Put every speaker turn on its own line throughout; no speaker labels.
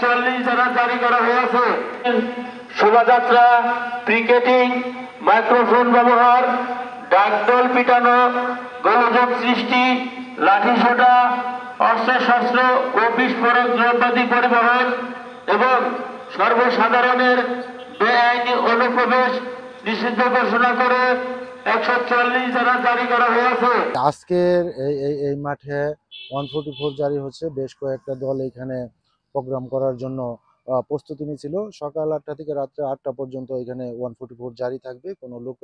144 ধারা জারি করা হয়েছে। শোভাযাত্রা, পিকেটিং, মাইক্রোফোন ব্যবহার, ডাকডোল পিটানো, গোলযোগ সৃষ্টি, লাঠিসোঁটা, অস্ত্রশস্ত্র ও বিস্ফোরক দ্রব্যাদি পরিবহন এবং সর্বসাধারণের বেআইনি অনুপ্রবেশ নিষিদ্ধ ঘোষণা করে 144 ধারা জারি করা হয়েছে।
আজকের এই মাঠে 144 জারি হচ্ছে। বেশ কয়েকটা দল এখানে প্রোগ্রাম করার জন্য প্রস্তুতি নিয়েছিল। সকাল 8টা থেকে রাত্রে 8টা পর্যন্ত এখানে 144 জারি থাকবে, কোনো লোক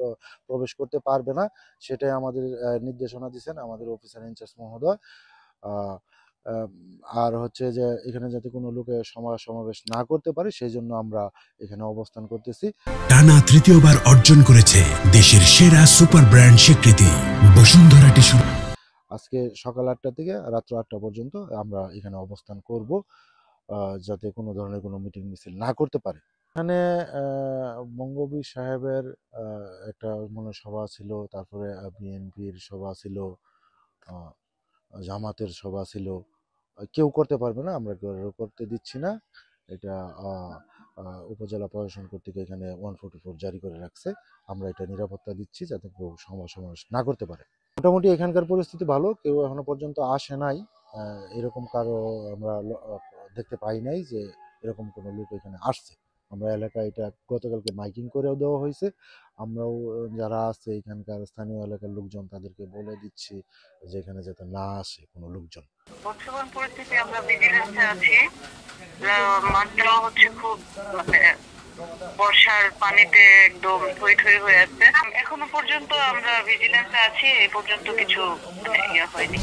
প্রবেশ করতে পারবে না। সেটাই আমাদের নির্দেশনা দিয়েছেন আমাদের অফিসার ইনচার্জ মহোদয়। আর হচ্ছে যে এখানে যাতে কোনো লোকে সমাবেশ না করতে পারে সেই জন্য আমরা এখানে অবস্থান করতেছি।
টানা তৃতীয়বার অর্জন করেছে দেশের সেরা সুপার ব্র্যান্ড স্বীকৃতি বসুন্ধরা টিস্যু।
আজকে সকাল 8টা থেকে রাত্র 8টা পর্যন্ত আমরা এখানে অবস্থান করব, যাতে কোনো ধরনের কোনো মিটিং মিছিল না করতে পারে। এখানে বঙ্গবীর সাহেবের একটা মনে সভা ছিল, তারপরে বিএনপির সভা ছিল, জামাতের সভা ছিল। কেউ করতে পারবে না, আমরা কেউ করতে দিচ্ছি না। এটা উপজেলা প্রশাসন কর্তৃক এখানে 144 জারি করে রাখছে। আমরা এটা নিরাপত্তা দিচ্ছি যাতে কেউ সমাবেশ না করতে পারে। মোটামুটি এখানকার পরিস্থিতি ভালো, কেউ এখনো পর্যন্ত আসে নাই। এরকম কারো আমরা দেখতে পাই নাই যে এরকম কোনো লোক এখানে আসছে। আমরা এলাকায় এটা গতকালকে মাইকিং করেও দেওয়া হয়েছে। আমরাও যারা আছে এখানকার স্থানীয় এলাকার লোকজন তাদেরকে বলে দিচ্ছি যে এখানে যাতে না আসে কোনো লোকজন।
বর্তমান পরিস্থিতি আমরা ভিজিলেন্সে আছি। মাঠটাও হচ্ছে খুব বর্ষার পানিতে একদম থই থই হয়ে আছে। এখনো পর্যন্ত আমরা ভিজিলেন্সে আছি, এই পর্যন্ত কিছু ইয়ে হয়নি।